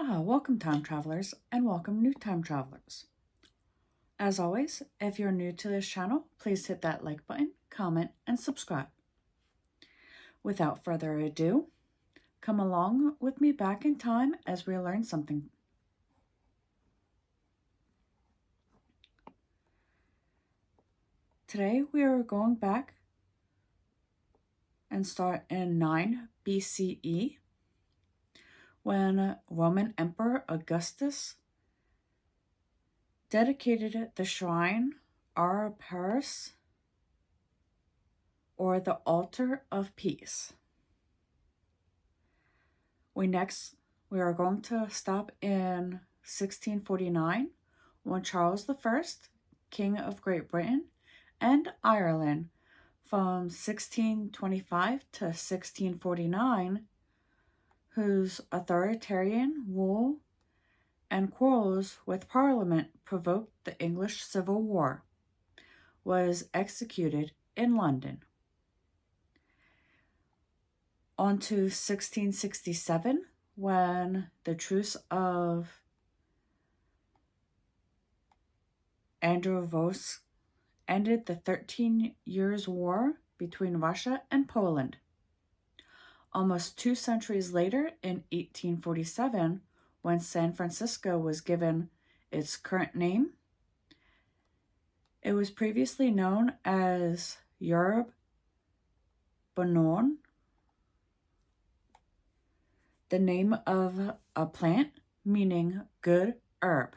Welcome time travelers and welcome new time travelers. As always, if you're new to this channel, please hit that like button, comment, and subscribe. Without further ado, come along with me back in time as we learn something. Today we are going back and start in 9 BCE when Roman Emperor Augustus dedicated the shrine Ara Paris, or the Altar of Peace. We are going to stop in 1649 when Charles I, King of Great Britain and Ireland, from 1625 to 1649, whose authoritarian rule and quarrels with Parliament provoked the English Civil War, was executed in London. On to 1667, when the Truce of Androvosk ended the 13 Years' War between Russia and Poland. Almost 2 centuries later, in 1847, when San Francisco was given its current name, it was previously known as Yerb Bonon, the name of a plant meaning good herb.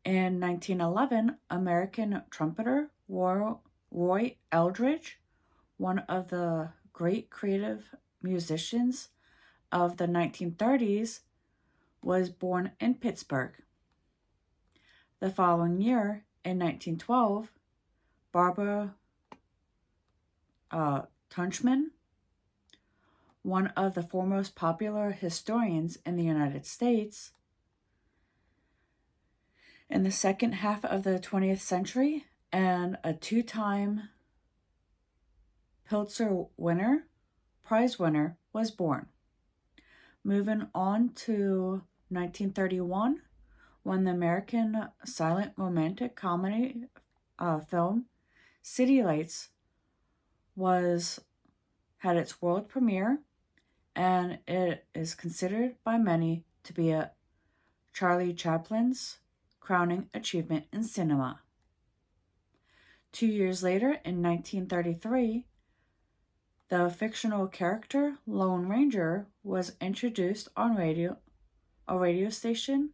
In 1911, American trumpeter Roy Eldridge, one of the great creative musicians of the 1930s, was born in Pittsburgh. The following year, in 1912, Barbara Tuchman, one of the foremost popular historians in the United States, in the second half of the 20th century, and a 2-time Pulitzer Prize winner, was born. Moving on to 1931, when the American silent romantic comedy film City Lights had its world premiere, and it is considered by many to be Charlie Chaplin's crowning achievement in cinema. 2 years later, in 1933, the fictional character Lone Ranger was introduced on a radio station,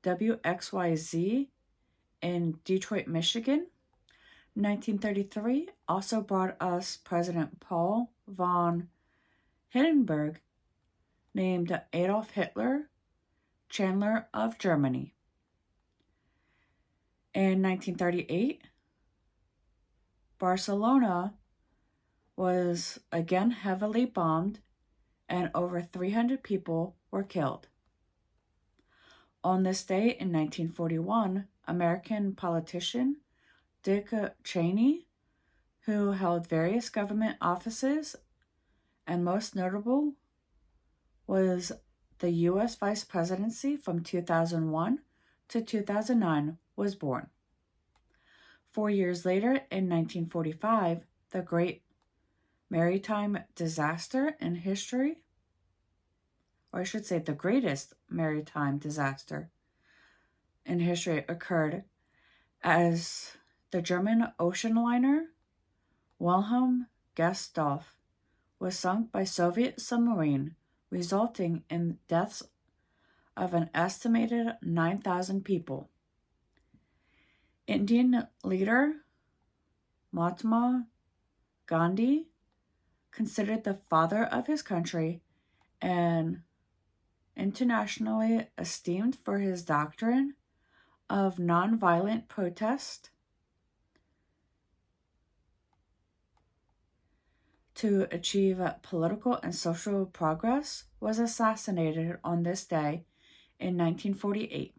WXYZ, in Detroit, Michigan. 1933 also brought us President Paul von Hindenburg, named Adolf Hitler Chancellor of Germany. In 1938, Barcelona was again heavily bombed and over 300 people were killed. On this day in 1941, American politician Dick Cheney, who held various government offices and most notable was the U.S. Vice Presidency from 2001 to 2009, was born. 4 years later, in 1945, the Great Maritime Disaster in history, or I should say the greatest maritime disaster in history, occurred as the German ocean liner Wilhelm Gustloff was sunk by Soviet submarine, resulting in deaths of an estimated 9,000 people. Indian leader Mahatma Gandhi, considered the father of his country and internationally esteemed for his doctrine of nonviolent protest, to achieve political and social progress, was assassinated on this day in 1948.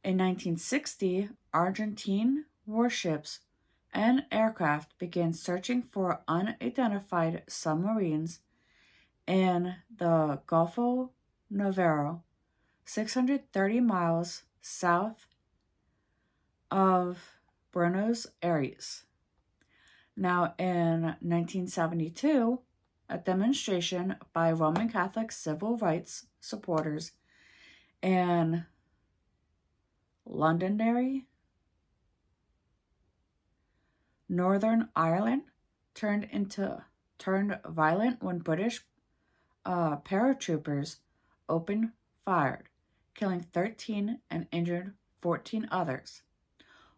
In 1960, Argentine warships and aircraft began searching for unidentified submarines in the Golfo Novero, 630 miles south of Buenos Aires. Now, in 1972, a demonstration by Roman Catholic civil rights supporters in Londonderry, Northern Ireland, turned violent when British paratroopers opened fire, killing 13 and injured 14 others.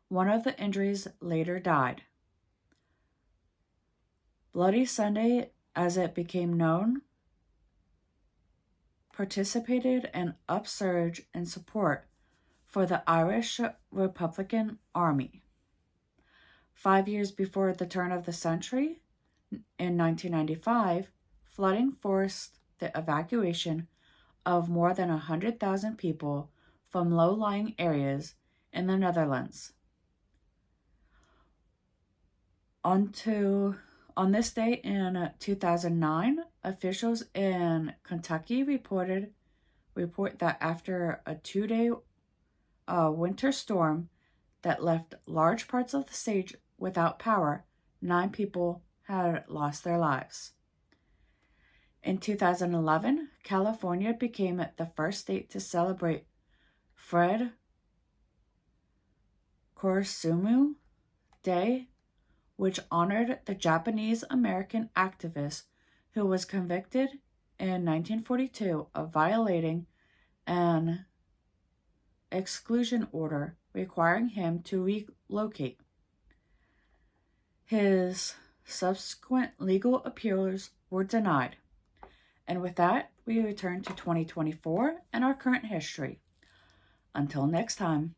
One of the injuries later died. Bloody Sunday, as it became known, participated in upsurge in support for the Irish Republican Army. 5 years before the turn of the century, in 1995, flooding forced the evacuation of more than 100,000 people from low-lying areas in the Netherlands. On this day in 2009, officials in Kentucky report that after a 2-day winter storm that left large parts of the state without power, 9 people had lost their lives. In 2011, California became the first state to celebrate Fred Koresumu Day, which honored the Japanese-American activist who was convicted in 1942 of violating an exclusion order requiring him to relocate. His subsequent legal appeals were denied. And with that, we return to 2024 and our current history. Until next time.